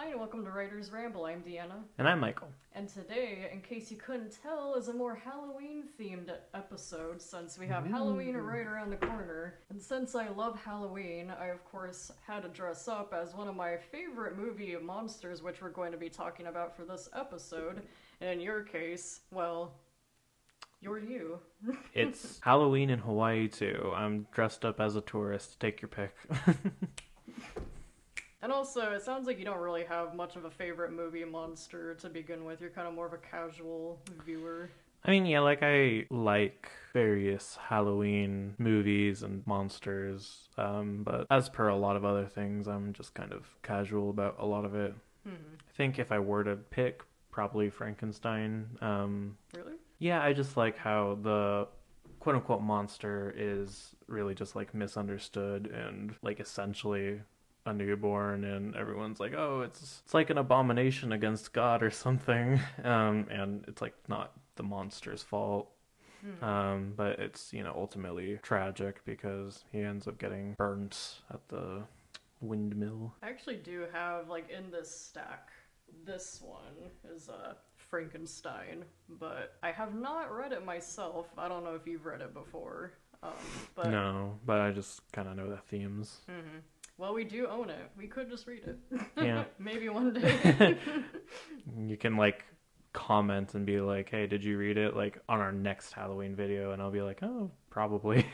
Hi and welcome to Writer's Ramble. I'm Deanna. And I'm Michael. And today, in case you couldn't tell, is a more Halloween-themed episode since we have Halloween right around the corner. And since I love Halloween, I of course had to dress up as one of my favorite movie monsters, which we're going to be talking about for this episode. And in your case, well, you're you. It's Halloween in Hawaii too. I'm dressed up as a tourist. Take your pick. And also, it sounds like you don't really have much of a favorite movie monster to begin with. You're kind of more of a casual viewer. I mean, yeah, I like various Halloween movies and monsters, but as per a lot of other things, I'm just kind of casual about a lot of it. I think if I were to pick, probably Frankenstein. Really? Yeah, I just like how the quote-unquote monster is really just misunderstood and essentially a newborn, and everyone's like, oh, it's like an abomination against God or something, and it's not the monster's fault. But it's ultimately tragic because he ends up getting burnt at the windmill. I actually do have, in this stack, this one is Frankenstein, but I have not read it myself. I don't know if you've read it before. But No, but I just kind of know the themes. Well, we do own it. We could just read it. Yeah. Maybe one day. You can comment and be like, hey, did you read it on our next Halloween video? And I'll be like, oh, probably.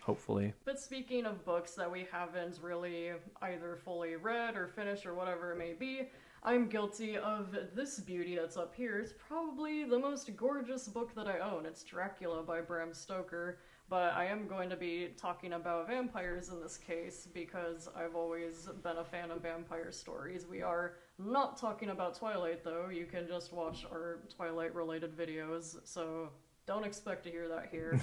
Hopefully. But speaking of books that we haven't really either fully read or finished or whatever it may be, I'm guilty of this beauty that's up here. It's probably the most gorgeous book that I own. It's Dracula by Bram Stoker. But I am going to be talking about vampires in this case because I've always been a fan of vampire stories. We are not talking about Twilight though. You can just watch our Twilight related videos, so don't expect to hear that here.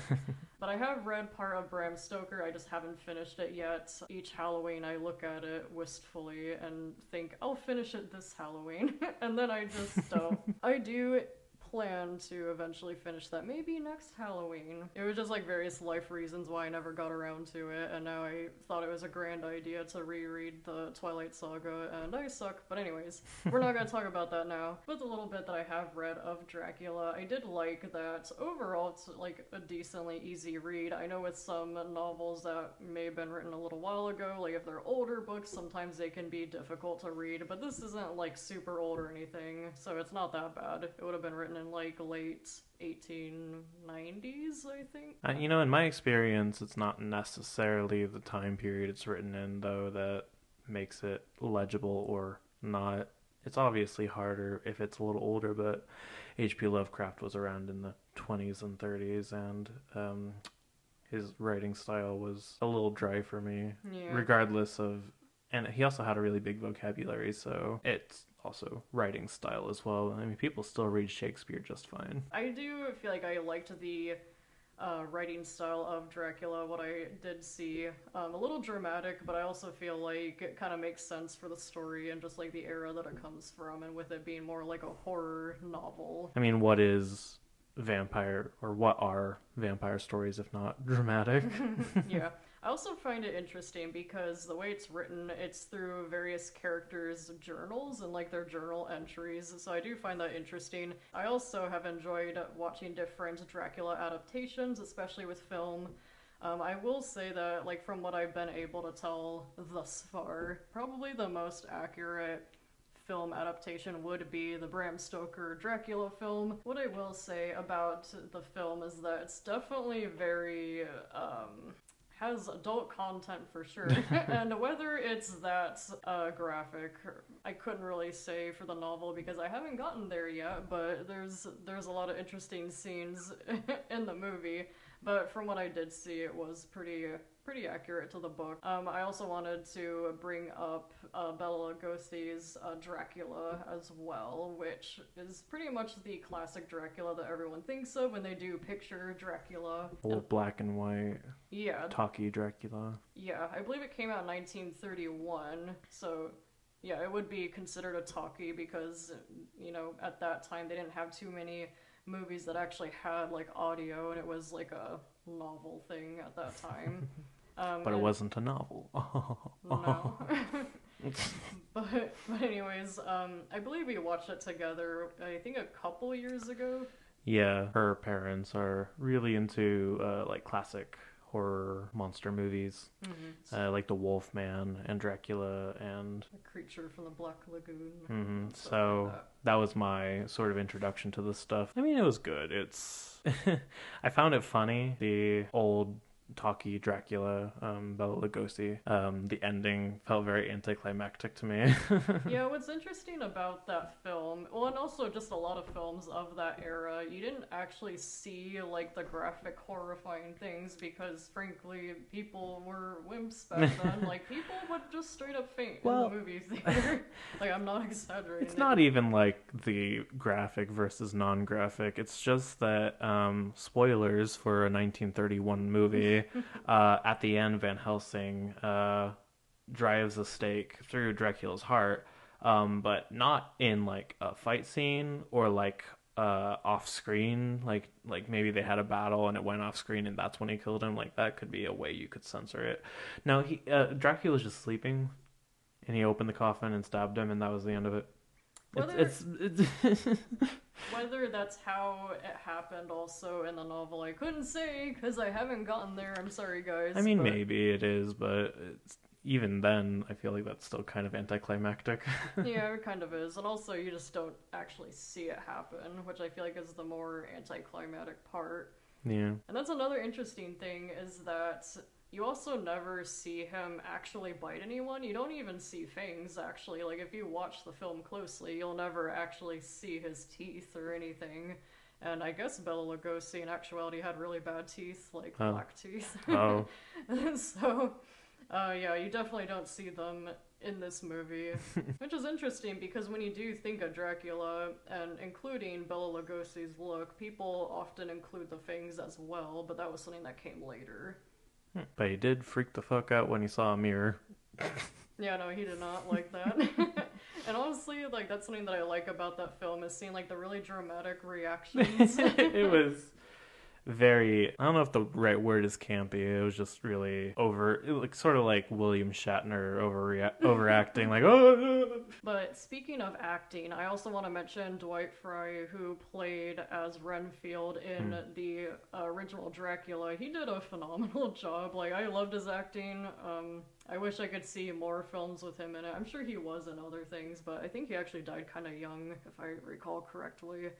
But I have read part of Bram Stoker, I just haven't finished it yet. Each Halloween I look at it wistfully and think, I'll finish it this Halloween. And then I just don't. I do plan to eventually finish that, maybe next Halloween. It was just various life reasons why I never got around to it, and now I thought it was a grand idea to reread the Twilight Saga, and I suck. But anyways, we're not gonna talk about that now. But the little bit that I have read of Dracula, I did like that overall it's a decently easy read. I know with some novels that may have been written a little while ago, if they're older books, sometimes they can be difficult to read, but this isn't super old or anything, so it's not that bad. It would have been written in late 1890s, I think. In my experience, it's not necessarily the time period it's written in, though, that makes it legible or not. It's obviously harder if it's a little older, but H.P. Lovecraft was around in the 20s and 30s, and his writing style was a little dry for me, regardless of... And he also had a really big vocabulary, so it's also writing style as well. I mean, people still read Shakespeare just fine. I do feel like I liked the writing style of Dracula, what I did see. A little dramatic, but I also feel like it kind of makes sense for the story and just the era that it comes from, and with it being more like a horror novel. I mean, what is vampire, or what are vampire stories if not dramatic? Yeah. I also find it interesting because the way it's written, it's through various characters' journals and their journal entries, so I do find that interesting. I also have enjoyed watching different Dracula adaptations, especially with film. I will say that, from what I've been able to tell thus far, probably the most accurate film adaptation would be the Bram Stoker Dracula film. What I will say about the film is that it's definitely very, has adult content for sure. And whether it's that graphic, I couldn't really say for the novel because I haven't gotten there yet, but there's a lot of interesting scenes in the movie. But from what I did see, it was pretty accurate to the book. I also wanted to bring up Bela Lugosi's Dracula as well, which is pretty much the classic Dracula that everyone thinks of when they do picture Dracula. Old black and white. Yeah. Talkie Dracula. Yeah, I believe it came out in 1931, so... Yeah, it would be considered a talkie because, at that time they didn't have too many movies that actually had audio, and it was a novel thing at that time. But it wasn't a novel. No. But anyways, I believe we watched it together. I think a couple years ago. Yeah, her parents are really into like classic horror monster movies, like the Wolfman and Dracula and A Creature from the Black Lagoon. Stuff like so that. that was my sort of introduction to this stuff. I mean, it was good. It's I found it funny. The old talky Dracula, Bela Lugosi. The ending felt very anticlimactic to me. Yeah, what's interesting about that film, well, and also just a lot of films of that era, you didn't actually see like the graphic, horrifying things because, frankly, people were wimps back then. Like, people would just straight up faint in the Well, movie theater. Like, I'm not exaggerating. it's not even like the graphic versus non-graphic. It's just that spoilers for a 1931 movie. At the end, Van Helsing drives a stake through Dracula's heart, but not in like a fight scene or like off screen. Like maybe they had a battle and it went off screen and that's when he killed him. Like that could be a way you could censor it. No, he Dracula's just sleeping and he opened the coffin and stabbed him and that was the end of it. Whether It's whether that's how it happened also in the novel, I couldn't say because I haven't gotten there. I'm sorry, guys. I mean, but maybe it is, but even then, I feel like that's still kind of anticlimactic. yeah, it kind of is. And also, you just don't actually see it happen, which I feel like is the more anticlimactic part. Yeah. And that's another interesting thing is that you also never see him actually bite anyone. You don't even see fangs, actually. Like, if you watch the film closely, you'll never actually see his teeth or anything. And I guess Bela Lugosi, in actuality, had really bad teeth, like Oh. black teeth. Oh. So, yeah, you definitely don't see them in this movie. Which is interesting because when you do think of Dracula, and including Bela Lugosi's look, people often include the fangs as well, but that was something that came later. But he did freak the fuck out when he saw a mirror. Yeah, no, he did not like that. And honestly, like, that's something that I like about that film is seeing, like, the really dramatic reactions. It was very, I don't know if the right word is campy. It was just really like sort of like William Shatner overacting, like, oh. But speaking of acting, I also want to mention Dwight Frye, who played as Renfield in the original Dracula. He did a phenomenal job. Like, I loved his acting. I wish I could see more films with him in it. I'm sure he was in other things, but I think he actually died kind of young, if I recall correctly.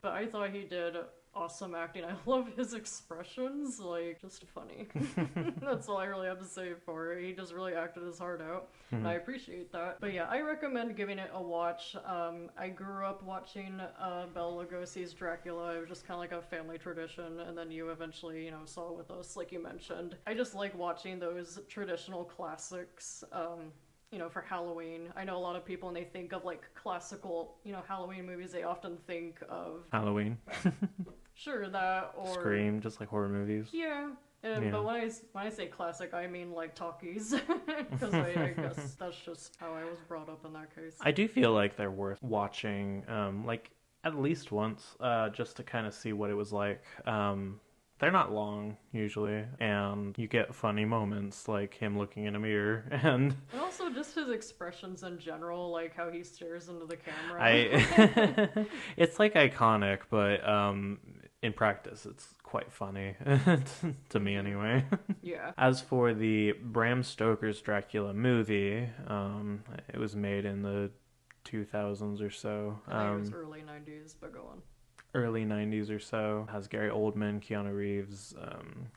But I thought he did awesome acting. I love his expressions, like, just funny. That's all I really have to say for it. He just really acted his heart out, and I appreciate that. But yeah, I recommend giving it a watch. I grew up watching Bela Lugosi's Dracula. It was just kind of like a family tradition, and then you eventually, saw it with us, like you mentioned. I just like watching those traditional classics, for Halloween. I know a lot of people, when they think of, like, classical, Halloween movies, they often think of... Halloween. Sure, that, or... Scream, just like horror movies. Yeah. Yeah. But when I say classic, I mean, like, talkies. Because I guess that's just how I was brought up in that case. I do feel like they're worth watching, like, at least once, just to kind of see what it was like. They're not long, usually, and you get funny moments, like him looking in a mirror, and also just his expressions in general, like how he stares into the camera. it's, like, iconic, but in practice, it's quite funny, to me anyway. Yeah. As for the Bram Stoker's Dracula movie, it was made in the 2000s or so. I think it was early 90s, but go on. Early 90s or so. Has Gary Oldman, Keanu Reeves,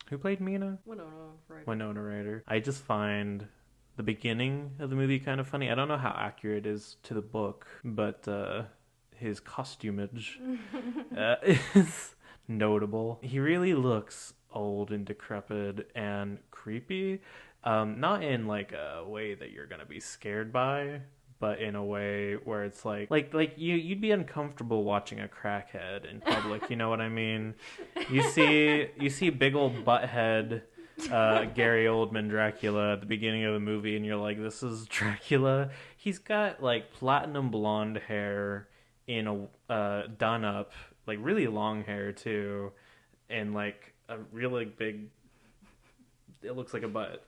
who played Mina? Winona Ryder. I just find the beginning of the movie kind of funny. I don't know how accurate it is to the book, but his costumage is notable. He really looks old and decrepit and creepy. Not in like a way that you're gonna be scared by, but in a way where it's like you'd be uncomfortable watching a crackhead in public. You know what I mean? You see big old butthead Gary Oldman Dracula at the beginning of the movie, and you're like, this is Dracula. He's got like platinum blonde hair in a done up, like really long hair too, and like a really big it looks like a butt.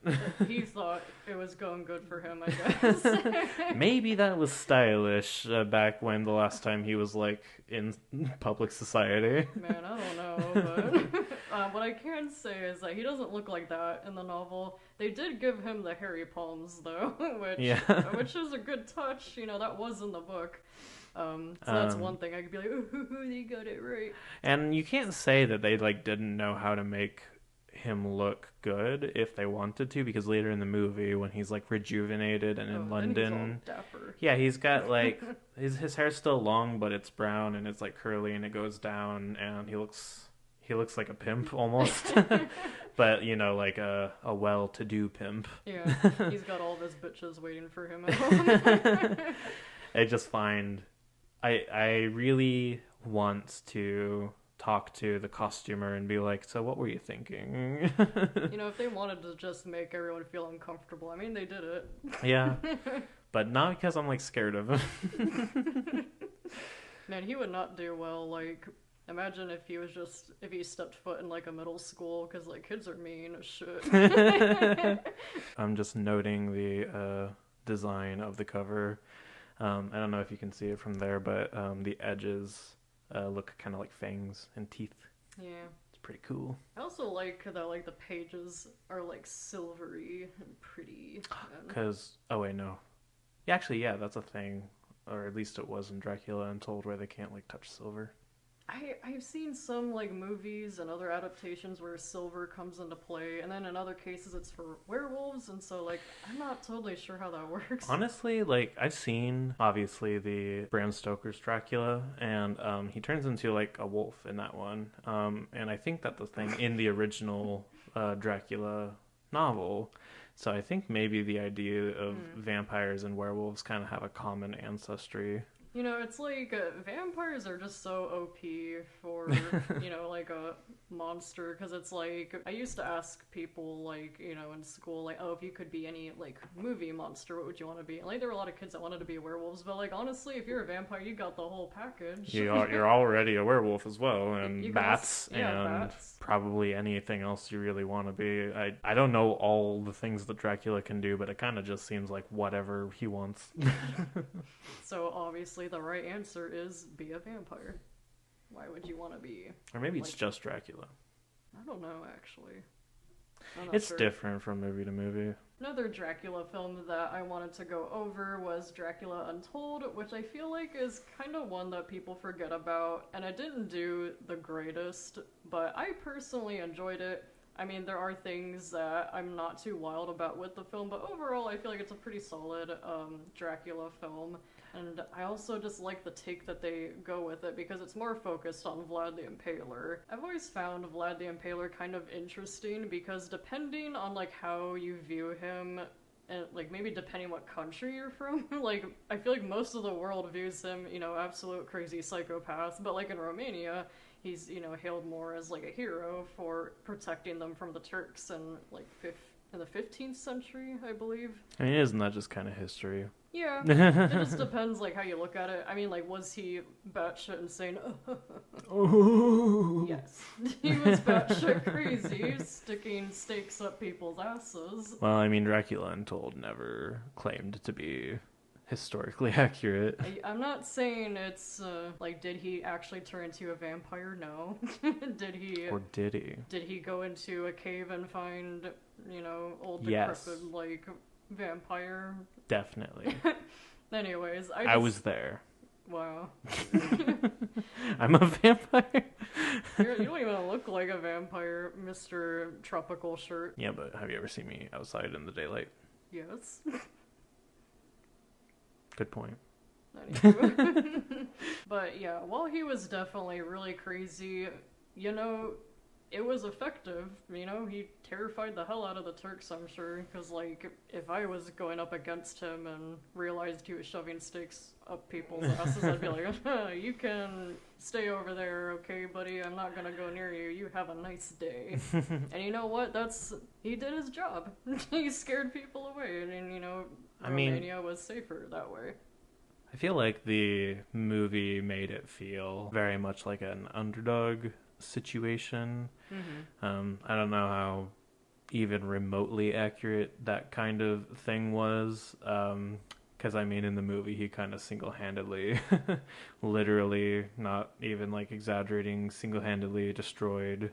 He thought it was going good for him, I guess. Maybe that was stylish back when the last time he was like in public society. Man, I don't know, but what I can say is that he doesn't look like that in the novel. They did give him the hairy palms though, which is a good touch. You know, that was in the book. So that's one thing I could be like, ooh, they got it right. And you can't say that they like didn't know how to make him look good if they wanted to, because later in the movie when he's like rejuvenated and in London, he's all dapper. Yeah, he's got like his hair's still long, but it's brown and it's like curly and it goes down, and he looks like a pimp almost. But you know, like a well-to-do pimp. Yeah, he's got all of his bitches waiting for him at home. I just find I really want to talk to the costumer and be like, so what were you thinking? You know, if they wanted to just make everyone feel uncomfortable, I mean, they did it. Yeah, but not because I'm like scared of him. Man, he would not do well. Like, imagine if he stepped foot in like a middle school, because like kids are mean as shit. I'm just noting the design of the cover. I don't know if you can see it from there, but the edges look kind of like fangs and teeth. Yeah. It's pretty cool. I also like that like the pages are like silvery and pretty. Because, oh wait, no. Yeah, actually, yeah, that's a thing. Or at least it was in Dracula Untold, where they can't like touch silver. I've seen some like movies and other adaptations where silver comes into play, and then in other cases it's for werewolves, and so like I'm not totally sure how that works. Honestly, like I've seen obviously the Bram Stoker's Dracula, and he turns into like a wolf in that one, and I think that the thing in the original Dracula novel. So I think maybe the idea of vampires and werewolves kind of have a common ancestry. You know, it's like vampires are just so OP for, you know, like a monster, because it's like, I used to ask people, like, you know, in school, like, oh, if you could be any, like, movie monster, what would you want to be? And, like, there were a lot of kids that wanted to be werewolves, but, like, honestly, if you're a vampire, you got the whole package. You're already a werewolf as well, and bats, also, and bats. Probably anything else you really want to be. I don't know all the things that Dracula can do, but it kind of just seems like whatever he wants. So, obviously, the right answer is be a vampire. Why would you want to be? Or maybe it's just Dracula. I don't know, actually. It's different from movie to movie. Another Dracula film that I wanted to go over was Dracula Untold, which I feel like is kind of one that people forget about, and it didn't do the greatest, but I personally enjoyed it. I mean, there are things that I'm not too wild about with the film, but overall I feel like it's a pretty solid Dracula film. And I also just like the take that they go with it, because it's more focused on Vlad the Impaler. I've always found Vlad the Impaler kind of interesting, because depending on like how you view him, and like maybe depending what country you're from, like I feel like most of the world views him, you know, absolute crazy psychopath, but like in Romania, he's, you know, hailed more as like a hero for protecting them from the Turks in like in the 15th century, I believe. I mean, isn't that just kind of history? Yeah, it just depends, like, how you look at it. I mean, like, was he batshit insane? Oh. Yes. He was batshit crazy, sticking stakes up people's asses. Well, I mean, Dracula Untold never claimed to be historically accurate. I'm not saying it's, like, did he actually turn into a vampire? No. Did he... Or did he? Did he go into a cave and find, you know, old Yes. decrepit, like... vampire? Definitely. Anyways, I was there. Wow. I'm a vampire. You don't even look like a vampire, Mr. Tropical Shirt. Yeah, but have you ever seen me outside in the daylight? Yes. Good point. But yeah, while he was definitely really crazy, you know, it was effective. You know, he terrified the hell out of the Turks, I'm sure, because, like, if I was going up against him and realized he was shoving stakes up people's asses, I'd be like, you can stay over there, okay, buddy? I'm not gonna go near you. You have a nice day. And you know what? He did his job. He scared people away, and you know, Romania was safer that way. I feel like the movie made it feel very much like an underdog situation. Mm-hmm. I don't know how even remotely accurate that kind of thing was. Because I mean, in the movie, he kind of single-handedly, literally, not even like exaggerating, single-handedly destroyed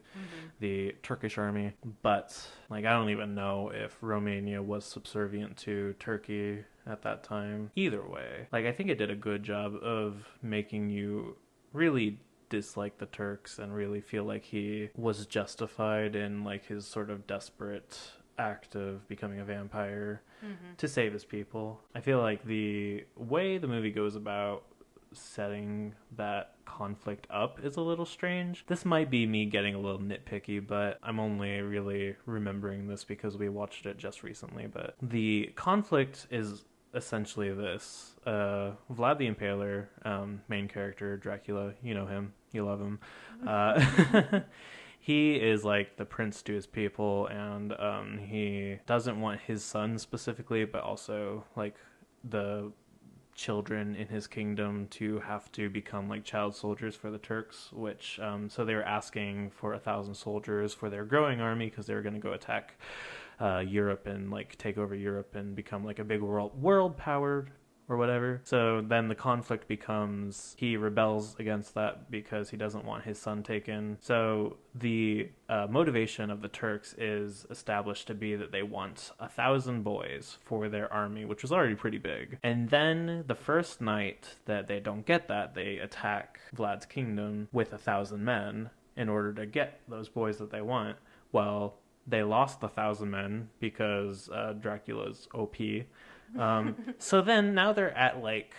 the Turkish army. But like, I don't even know if Romania was subservient to Turkey at that time. Either way, like, I think it did a good job of making you really dislike the Turks and really feel like he was justified in like his sort of desperate act of becoming a vampire to save his people. I feel like the way the movie goes about setting that conflict up is a little strange. This might be me getting a little nitpicky, but I'm only really remembering this because we watched it just recently. But the conflict is essentially this. Vlad the Impaler, main character, Dracula, you know him, you love him. He is like the prince to his people, and he doesn't want his son specifically, but also like the children in his kingdom to have to become like child soldiers for the Turks, which so they were asking for 1,000 soldiers for their growing army because they were going to go attack Europe and like take over Europe and become like a big world power or whatever. So then the conflict becomes he rebels against that because he doesn't want his son taken. So the motivation of the Turks is established to be that they want 1,000 boys for their army, which was already pretty big. And then the first night that they don't get that, they attack Vlad's kingdom with 1,000 men in order to get those boys that they want. Well, they lost 1,000 men because Dracula's OP. So then now they're at like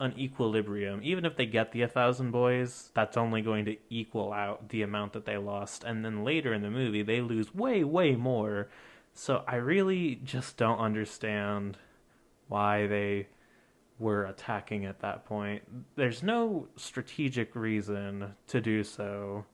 an equilibrium. Even if they get the 1,000 boys, that's only going to equal out the amount that they lost. And then later in the movie, they lose way, way more. So I really just don't understand why they were attacking at that point. There's no strategic reason to do so.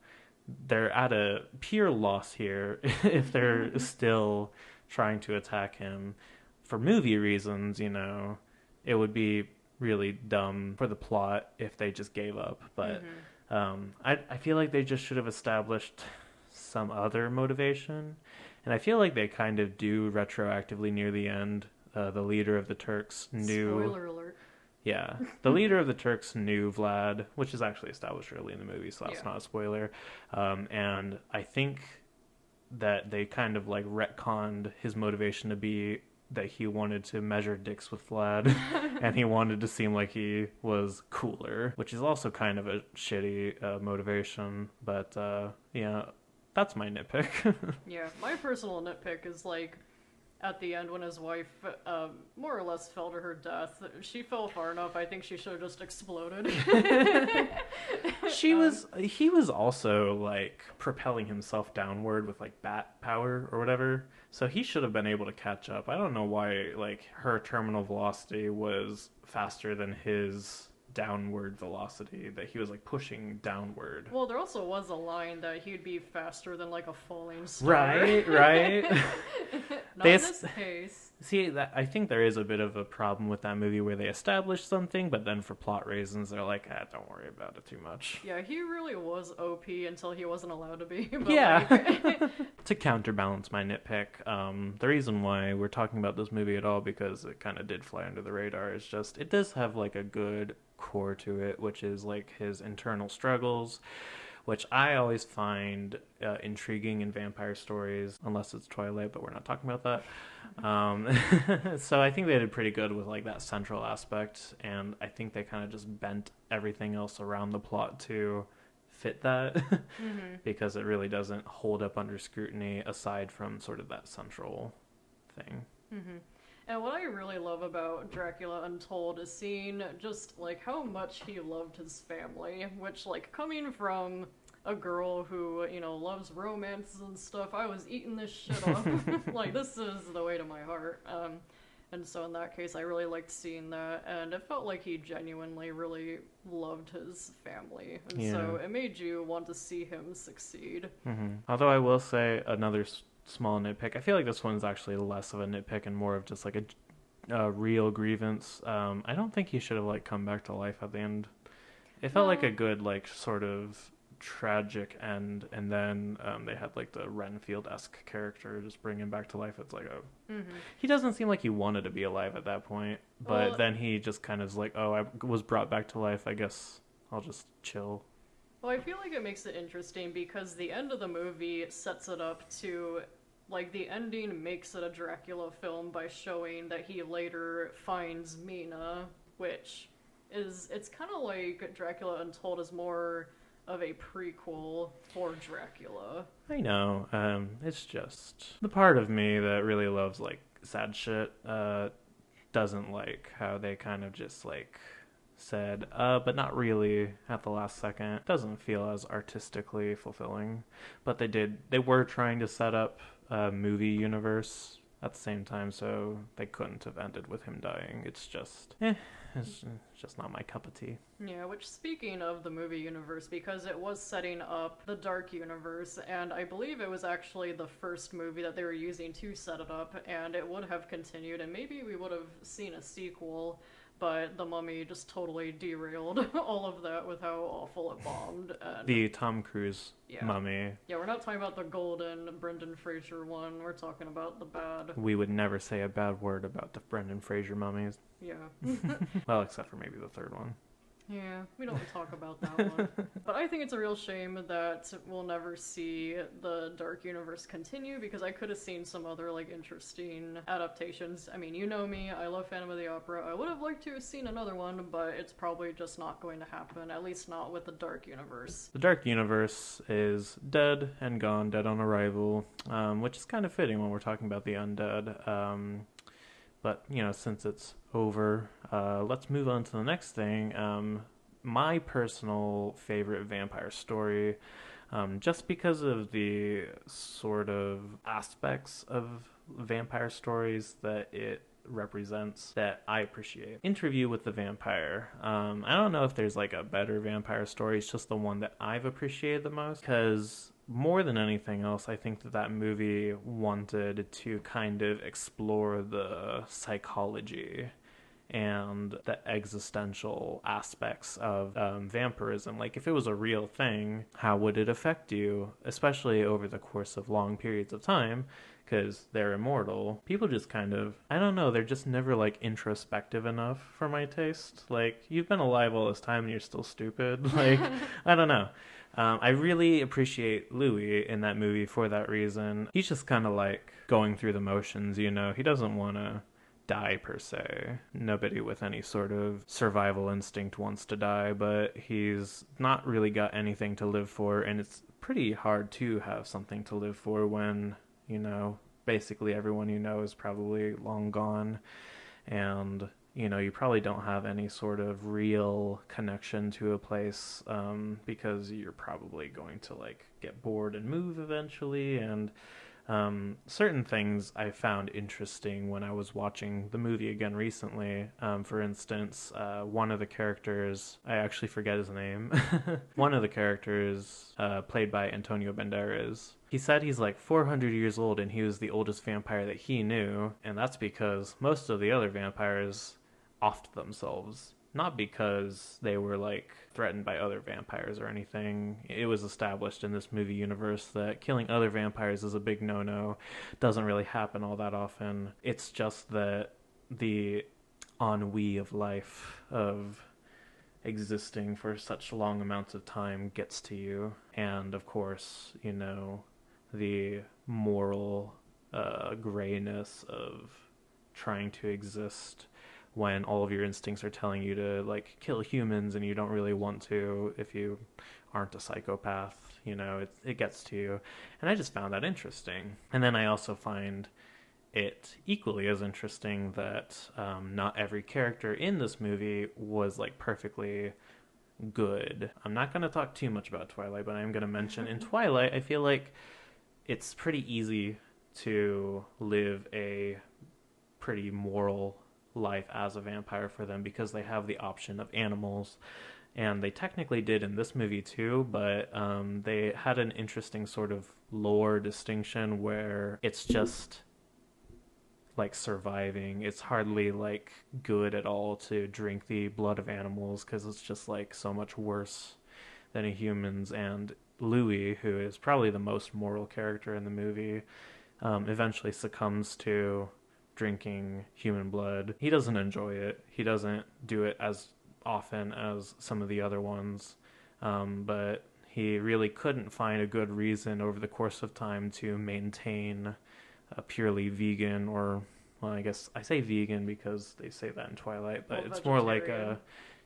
They're at a pure loss here if they're still trying to attack him. For movie reasons, you know, it would be really dumb for the plot if they just gave up. But I feel like they just should have established some other motivation. And I feel like they kind of do retroactively near the end. The leader of the Turks knew... Spoiler alert. Yeah, the leader of the Turks knew Vlad, which is actually established early in the movie, so that's not a spoiler. And I think that they kind of like retconned his motivation to be that he wanted to measure dicks with Vlad and he wanted to seem like he was cooler, which is also kind of a shitty motivation. But yeah, that's my nitpick. Yeah, my personal nitpick is like at the end when his wife more or less fell to her death. She fell far enough, I think she should have just exploded. He was also like propelling himself downward with like bat power or whatever. So he should have been able to catch up. I don't know why like her terminal velocity was faster than his downward velocity, that he was like pushing downward. Well, there also was a line that he'd be faster than like a falling star. Right. Not in this case. See, I think there is a bit of a problem with that movie where they establish something, but then for plot reasons, they're like, don't worry about it too much. Yeah, he really was OP until he wasn't allowed to be. But yeah. Like... To counterbalance my nitpick, the reason why we're talking about this movie at all, because it kind of did fly under the radar, is just, it does have like a good core to it, which is like his internal struggles, which I always find intriguing in vampire stories, unless it's Twilight, but we're not talking about that. So I think they did pretty good with like that central aspect, and I think they kind of just bent everything else around the plot to fit that, because it really doesn't hold up under scrutiny aside from sort of that central thing. And what I really love about Dracula Untold is seeing just like how much he loved his family, which like coming from a girl who, you know, loves romances and stuff, I was eating this shit up. Like, this is the way to my heart. And so in that case, I really liked seeing that, and it felt like he genuinely really loved his family. And so it made you want to see him succeed. Although I will say another small nitpick, I feel like this one's actually less of a nitpick and more of just like a real grievance. I don't think he should have like come back to life at the end. It felt like a good like sort of tragic end, and then they had like the Renfield-esque character just bring him back to life. It's like, oh, he doesn't seem like he wanted to be alive at that point, but Well, then he just kind of is like, oh, I was brought back to life, I guess I'll just chill. I feel like it makes it interesting because the end of the movie sets it up to, like, the ending makes it a Dracula film by showing that he later finds Mina, which it's kind of like Dracula Untold is more of a prequel for Dracula. I know, it's just the part of me that really loves like sad shit doesn't like how they kind of just like said, but not really at the last second. Doesn't feel as artistically fulfilling. But they were trying to set up a movie universe at the same time, so they couldn't have ended with him dying. It's just not my cup of tea. Yeah, which speaking of the movie universe, because it was setting up the Dark Universe, and I believe it was actually the first movie that they were using to set it up, and it would have continued, and maybe we would have seen a sequel, but The Mummy just totally derailed all of that with how awful it bombed. And the Tom Cruise Mummy. Yeah, we're not talking about the golden Brendan Fraser one, we're talking about the bad. We would never say a bad word about the Brendan Fraser mummies. Yeah. Well, except for maybe the third one. Yeah, we don't talk about that one. But I think it's a real shame that we'll never see the Dark Universe continue, because I could have seen some other, like, interesting adaptations. I mean, you know me, I love Phantom of the Opera. I would have liked to have seen another one, but it's probably just not going to happen, at least not with the Dark Universe. The Dark Universe is dead and gone, dead on arrival, which is kind of fitting when we're talking about the undead. But, you know, since it's over, let's move on to the next thing. My personal favorite vampire story, just because of the sort of aspects of vampire stories that it represents that I appreciate. Interview with the Vampire. I don't know if there's like a better vampire story. It's just the one that I've appreciated the most, because more than anything else, I think that movie wanted to kind of explore the psychology and the existential aspects of vampirism. Like, if it was a real thing, how would it affect you, especially over the course of long periods of time, because they're immortal. People just kind of, I don't know, they're just never, like, introspective enough for my taste. Like, you've been alive all this time and you're still stupid. Like, I don't know. I really appreciate Louis in that movie for that reason. He's just kind of like going through the motions, you know. He doesn't want to die per se. Nobody with any sort of survival instinct wants to die, but he's not really got anything to live for, and it's pretty hard to have something to live for when, you know, basically everyone you know is probably long gone, and you know, you probably don't have any sort of real connection to a place, because you're probably going to like get bored and move eventually. And certain things I found interesting when I was watching the movie again recently. For instance, one of the characters, I actually forget his name, one of the characters played by Antonio Banderas, he said he's like 400 years old and he was the oldest vampire that he knew, and that's because most of the other vampires offed themselves, not because they were like threatened by other vampires or anything. It was established in this movie universe that killing other vampires is a big no-no. Doesn't really happen all that often. It's just that the ennui of life, of existing for such long amounts of time, gets to you. And of course, you know, the moral grayness of trying to exist when all of your instincts are telling you to like kill humans and you don't really want to if you aren't a psychopath, you know, it gets to you. And I just found that interesting. And then I also find it equally as interesting that not every character in this movie was like perfectly good. I'm not going to talk too much about Twilight, but I'm going to mention in Twilight, I feel like it's pretty easy to live a pretty moral life as a vampire for them because they have the option of animals, and they technically did in this movie too, but they had an interesting sort of lore distinction where it's just like surviving. It's hardly like good at all to drink the blood of animals because it's just like so much worse than a human's, and Louis, who is probably the most moral character in the movie, eventually succumbs to drinking human blood. He doesn't enjoy it. He doesn't do it as often as some of the other ones, but he really couldn't find a good reason over the course of time to maintain a purely vegan, or, well, I guess I say vegan because they say that in Twilight, but it's more like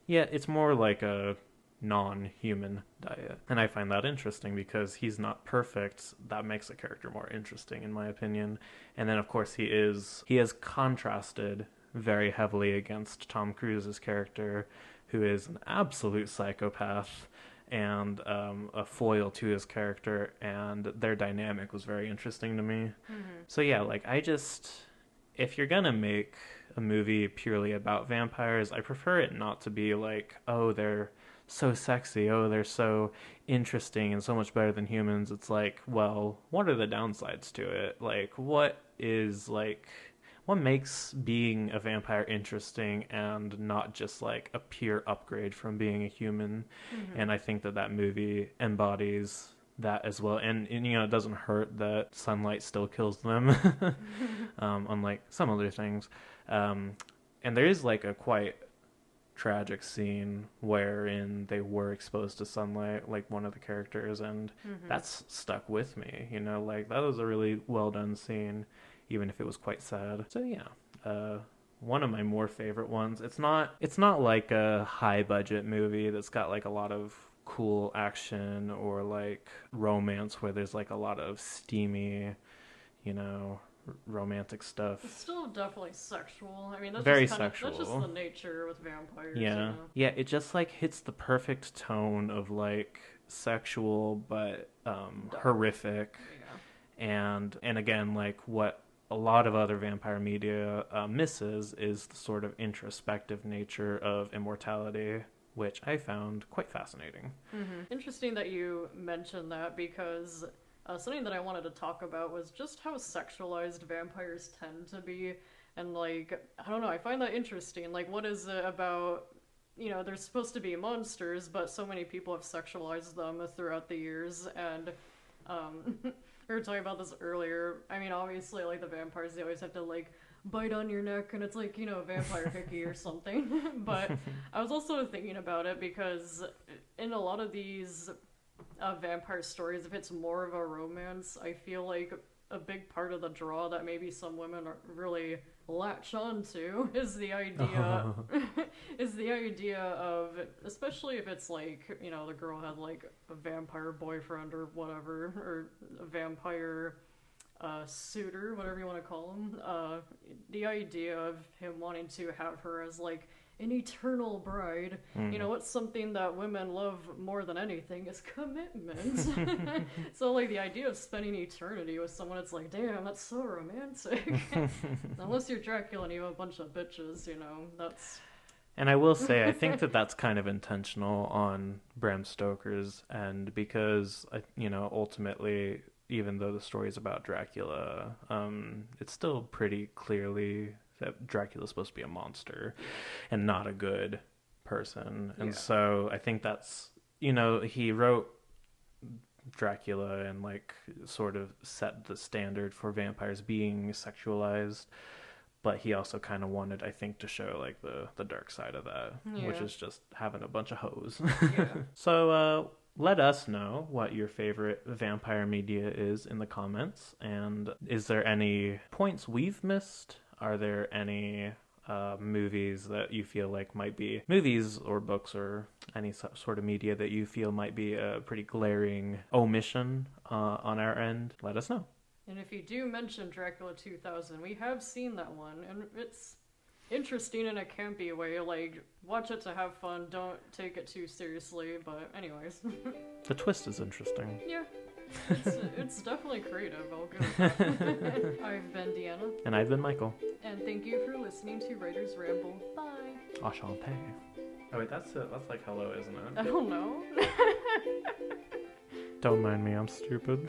it's more like a non-human diet. And I find that interesting because he's not perfect. That makes a character more interesting, in my opinion. And then, of course, he has contrasted very heavily against Tom Cruise's character, who is an absolute psychopath and a foil to his character, and their dynamic was very interesting to me. So yeah, like, if you're gonna make a movie purely about vampires, I prefer it not to be like, oh, they're so sexy, oh, they're so interesting and so much better than humans. It's like, well, what are the downsides to it? Like, what makes being a vampire interesting and not just like a pure upgrade from being a human? And I think that movie embodies that as well. And it doesn't hurt that sunlight still kills them, unlike some other things. And there is like a quite tragic scene wherein they were exposed to sunlight, like one of the characters, and that's stuck with me. Like, that was a really well done scene, even if it was quite sad. So yeah, one of my more favorite ones. It's not like a high budget movie that's got like a lot of cool action or like romance where there's like a lot of steamy, romantic stuff. It's still definitely sexual. I mean, that's very just sexual. That's just the nature with vampires. Yeah, yeah. It just like hits the perfect tone of like sexual but horrific, and again, like, what a lot of other vampire media misses is the sort of introspective nature of immortality, which I found quite fascinating. Interesting that you mentioned that, because something that I wanted to talk about was just how sexualized vampires tend to be. And, like, I don't know, I find that interesting. Like, what is it about, they're supposed to be monsters, but so many people have sexualized them throughout the years. And we were talking about this earlier. I mean, obviously, like, the vampires, they always have to, like, bite on your neck, and it's like, vampire hickey or something. But I was also thinking about it because in a lot of these vampire stories, if it's more of a romance, I feel like a big part of the draw that maybe some women really latch onto is the idea of, especially if it's like, the girl had like a vampire boyfriend or whatever, or a vampire suitor, whatever you want to call him, the idea of him wanting to have her as like an eternal bride. What's something that women love more than anything is commitment. So like the idea of spending eternity with someone, it's like, damn, that's so romantic. Unless you're Dracula and you have a bunch of bitches, that's... And I will say, I think that that's kind of intentional on Bram Stoker's end, because, ultimately, even though the story is about Dracula, it's still pretty clearly that Dracula's supposed to be a monster and not a good person. And so I think that's, he wrote Dracula and like sort of set the standard for vampires being sexualized, but he also kind of wanted, I think, to show like the dark side of that, which is just having a bunch of hoes. So let us know what your favorite vampire media is in the comments, and is there any points we've missed? Are there any movies that you feel like might be movies or books or any sort of media that you feel might be a pretty glaring omission on our end? Let us know. And if you do mention Dracula 2000, we have seen that one, and it's interesting in a campy way. Like, watch it to have fun, don't take it too seriously, but anyways. The twist is interesting. Yeah. It's definitely creative, I'll give it that. I've been Deanna. And I've been Michael. And thank you for listening to Writer's Ramble. Bye. Enchanté. Oh wait, that's like hello, isn't it? I don't know. Don't mind me, I'm stupid.